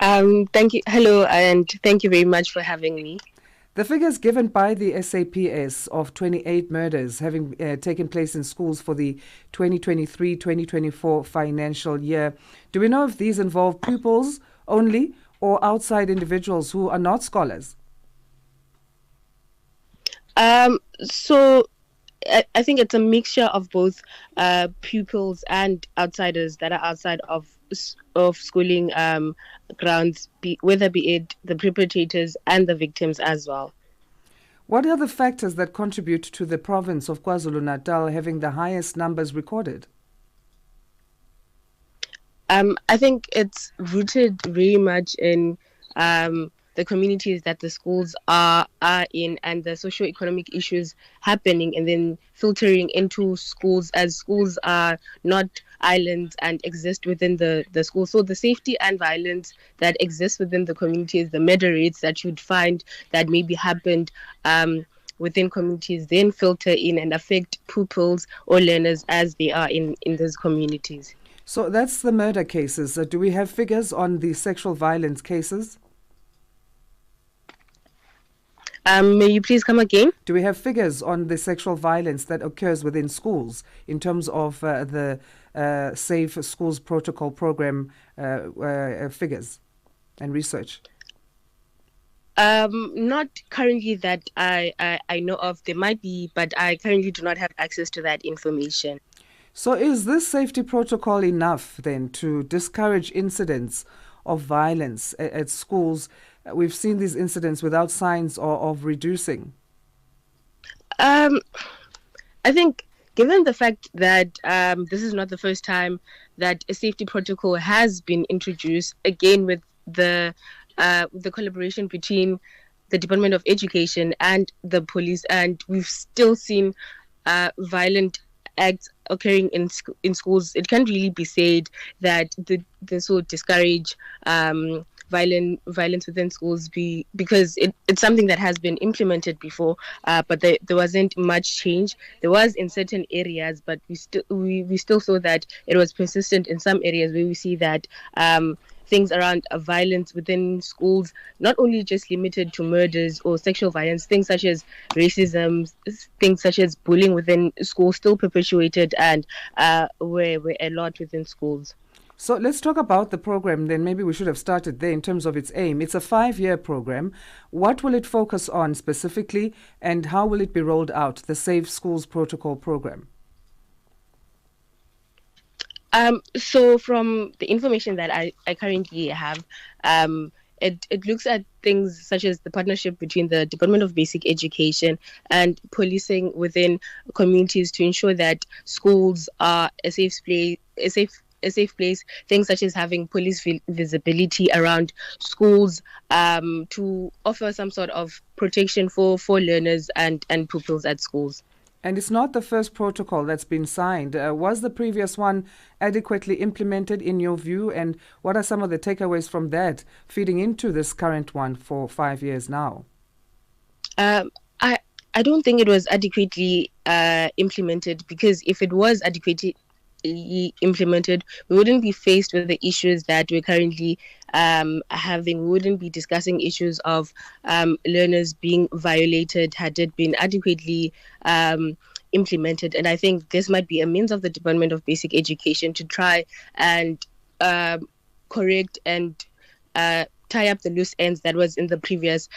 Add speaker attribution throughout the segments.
Speaker 1: Thank you. Hello, and thank you very much for having me.
Speaker 2: The figures given by the SAPS of 28 murders having taken place in schools for the 2023-2024 financial year. Do we know if these involve pupils only or outside individuals who are not scholars?
Speaker 1: So I think it's a mixture of both pupils and outsiders that are outside of schooling grounds, whether be it the perpetrators and the victims as well.
Speaker 2: What are the factors that contribute to the province of Kwa-Zulu Natal having the highest numbers recorded?
Speaker 1: I think it's rooted very much in the communities that the schools are in and the socio-economic issues happening and then filtering into schools as schools are not islands and exist within the school. So the safety and violence that exists within the communities, the murder rates that you'd find that maybe happened within communities then filter in and affect pupils or learners as they are in those communities.
Speaker 2: So that's the murder cases. Do we have figures on the sexual violence cases?
Speaker 1: May you please come again?
Speaker 2: Do we have figures on the sexual violence that occurs within schools in terms of the Safe Schools Protocol program figures and research?
Speaker 1: Not currently that I know of. There might be, but I currently do not have access to that information.
Speaker 2: So is this safety protocol enough then to discourage incidents of violence at schools? We've seen these incidents without signs of reducing.
Speaker 1: Um, I think, given the fact that this is not the first time that a safety protocol has been introduced, again with the collaboration between the Department of Education and the police, and we've still seen violent acts occurring in schools. It can't really be said that this will discourage violence within schools because it's something that has been implemented before, but there wasn't much change. There was in certain areas, but we still saw that it was persistent in some areas where we see that things around violence within schools, not only just limited to murders or sexual violence, things such as racism, things such as bullying within schools still perpetuated and were a lot within schools.
Speaker 2: So let's talk about the program then. Maybe we should have started there in terms of its aim. It's a 5-year program. What will it focus on specifically and how will it be rolled out, the Safe Schools Protocol program?
Speaker 1: So from the information that I currently have, it looks at things such as the partnership between the Department of Basic Education and policing within communities to ensure that schools are a safe place, a safe place. Things such as having police visibility around schools, to offer some sort of protection for learners and pupils at schools.
Speaker 2: And it's not the first protocol that's been signed. Was the previous one adequately implemented in your view? And what are some of the takeaways from that feeding into this current one for 5 years now?
Speaker 1: Um, I I don't think it was adequately implemented, because if it was adequately implemented, we wouldn't be faced with the issues that we're currently having. We wouldn't be discussing issues of learners being violated had it been adequately implemented. And I think this might be a means of the Department of Basic Education to try and correct and tie up the loose ends that was in the previous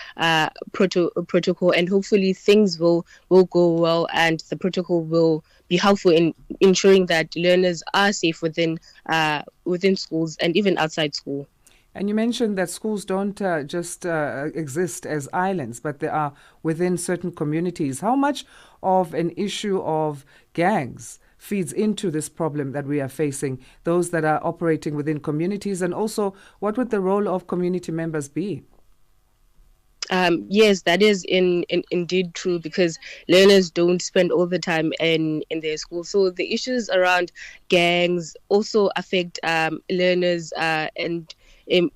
Speaker 1: protocol, and hopefully things will go well and the protocol will be helpful in ensuring that learners are safe within schools and even outside school.
Speaker 2: And you mentioned that schools don't just exist as islands, but they are within certain communities. How much of an issue of gangs feeds into this problem that we are facing, those that are operating within communities, and also what would the role of community members be?
Speaker 1: Yes, that is indeed true, because learners don't spend all the time in their school. So the issues around gangs also affect learners, and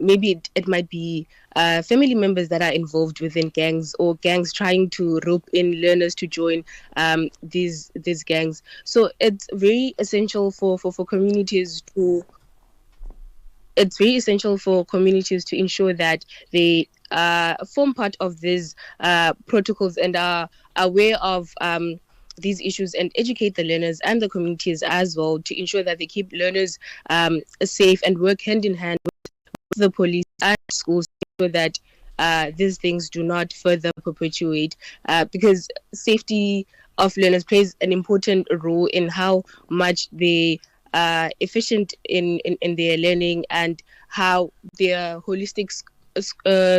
Speaker 1: maybe it might be family members that are involved within gangs, or gangs trying to rope in learners to join these gangs. So it's very essential for communities to it's very essential for communities to ensure that they form part of these protocols and are aware of these issues and educate the learners and the communities as well to ensure that they keep learners safe and work hand in hand with the police and schools so that these things do not further perpetuate because safety of learners plays an important role in how much they are efficient in their learning and how their holistic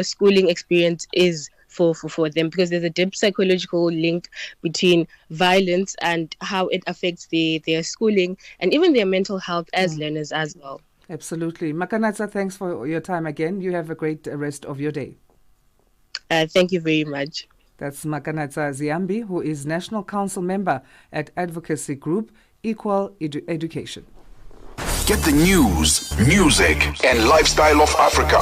Speaker 1: schooling experience is for them, because there's a deep psychological link between violence and how it affects their schooling and even their mental health as learners as well.
Speaker 2: Absolutely. Makanatsa, thanks for your time again. You have a great rest of your day.
Speaker 1: Thank you very much.
Speaker 2: That's Makanatsa Ziyambi, who is National Council member at Advocacy Group, Equal Education.
Speaker 3: Get the news, music, and lifestyle of Africa